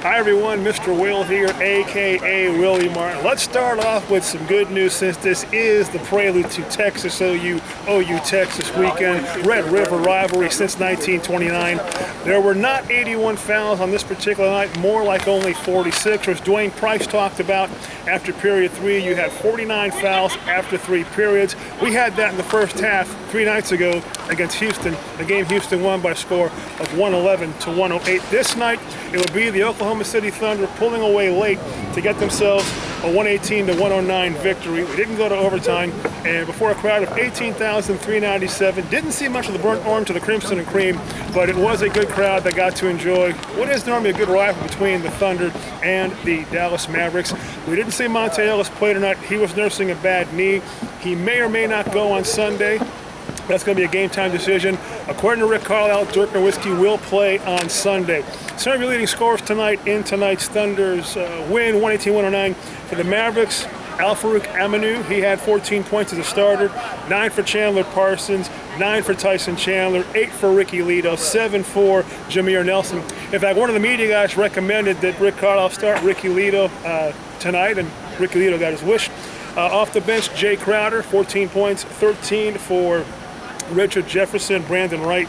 Hi everyone, Mr. Will here, aka Willie Martin. Let's start off with some good news since this is the prelude to Texas OU Texas weekend, Red River rivalry since 1929. There were not 81 fouls on this particular night, more like only 46. As Dwayne Price talked about after period 3, you had 49 fouls after 3 periods. We had that in the first half 3 nights ago against Houston, the game Houston won by a score of 111 to 108. This night, it will be the Oklahoma City Thunder pulling away late to get themselves a 118 to 109 victory. We didn't go to overtime, and before a crowd of 18,397, didn't see much of the burnt orange or the crimson and cream, but it was a good crowd that got to enjoy what is normally a good rivalry between the Thunder and the Dallas Mavericks. We didn't see Monte Ellis play tonight. He was nursing a bad knee. He may or may not go on Sunday. That's going to be a game-time decision. According to Rick Carlisle, Dirk Nowitzki will play on Sunday. Some of your leading scorers tonight in tonight's Thunder's win, 118-109 for the Mavericks. Al-Farouq Aminu, he had 14 points as a starter, 9 for Chandler Parsons, 9 for Tyson Chandler, 8 for Ricky Lito, 7 for Jameer Nelson. In fact, one of the media guys recommended that Rick Carlisle start Ricky Lito tonight, and Ricky Lito got his wish. Off the bench, Jay Crowder, 14 points, 13 for Richard Jefferson, Brandon Wright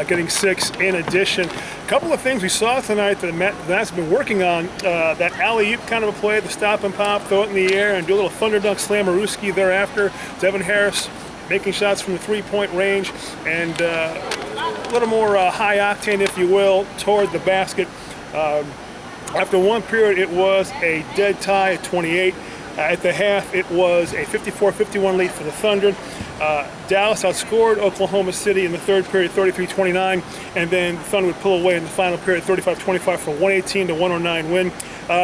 getting 6 in addition. A couple of things we saw tonight that Matt's been working on, that alley-oop kind of a play, the stop and pop, throw it in the air, and do a little thunder dunk slammerooski thereafter. Devin Harris making shots from the three-point range, and a little more high octane, if you will, toward the basket. After one period, it was a dead tie at 28. At the half, it was a 54-51 lead for the Thunder. Dallas outscored Oklahoma City in the third period, 33-29, and then the Thunder would pull away in the final period, 35-25 for a 118 to 109 win.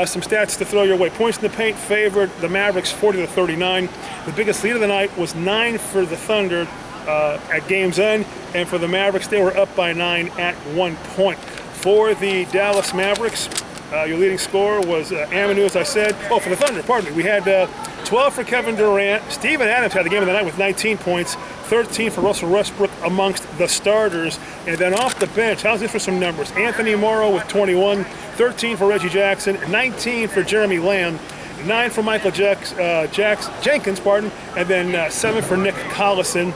Some stats to throw your way. Points in the paint favored the Mavericks 40-39. The biggest lead of the night was 9 for the Thunder at game's end, and for the Mavericks, they were up by 9 at 1 point. For the Dallas Mavericks, your leading scorer was Aminu, as I said. Oh, for the Thunder, pardon me. We had 12 for Kevin Durant. Steven Adams had the game of the night with 19 points, 13 for Russell Westbrook amongst the starters. And then off the bench, how's this for some numbers? Anthony Morrow with 21, 13 for Reggie Jackson, 19 for Jeremy Lamb, 9 for Michael Jenkins, and then 7 for Nick Collison.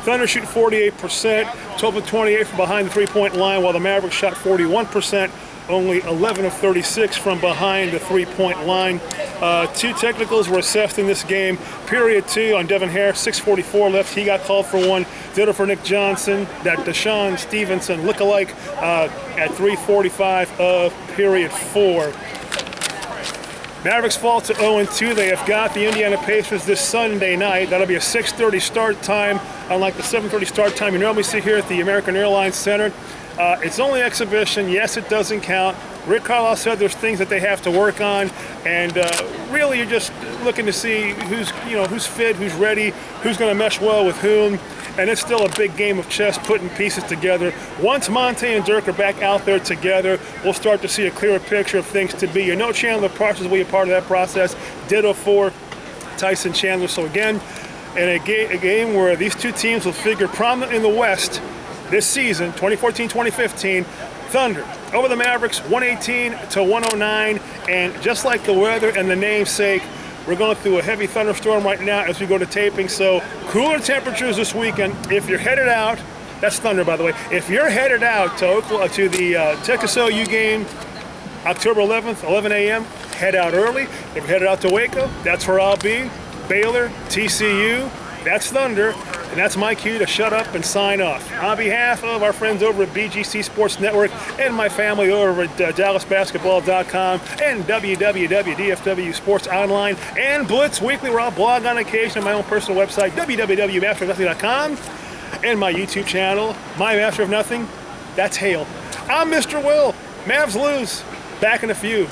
Thunder shoot 48%, 12 of 28 from behind the three-point line, while the Mavericks shot 41%. Only 11 of 36 from behind the three-point line. 2 technicals were assessed in this game. Period 2 on Devin Harris, 6:44 left. He got called for one. Ditto for Nick Johnson, that Deshaun Stevenson lookalike at 3:45 of period 4. Mavericks fall to 0-2. They have got the Indiana Pacers this Sunday night. That'll be a 6:30 start time, unlike the 7:30 start time you normally see here at the American Airlines Center. It's only exhibition. Yes, it doesn't count. Rick Carlisle said there's things that they have to work on, and really you're just looking to see who's fit, who's ready, who's going to mesh well with whom, and it's still a big game of chess putting pieces together. Once Monte and Dirk are back out there together, we'll start to see a clearer picture of things to be. You know Chandler Parsons will be a part of that process. Ditto for Tyson Chandler. So again, in a game where these two teams will figure prominent in the West this season, 2014-2015, Thunder over the Mavericks, 118 to 109, and just like the weather and the namesake, we're going through a heavy thunderstorm right now as we go to taping, so cooler temperatures this weekend. If you're headed out, that's Thunder by the way, if you're headed out to the Texas OU game, October 11th, 11 a.m., head out early. If you're headed out to Waco, that's where I'll be. Baylor, TCU, that's Thunder. And that's my cue to shut up and sign off. On behalf of our friends over at BGC Sports Network and my family over at DallasBasketball.com and WWW.DFW Sports Online and Blitz Weekly, where I'll blog on occasion on my own personal website, www.masterofnothing.com, and my YouTube channel, My Master of Nothing. That's Hale. I'm Mr. Will. Mavs lose. Back in a few.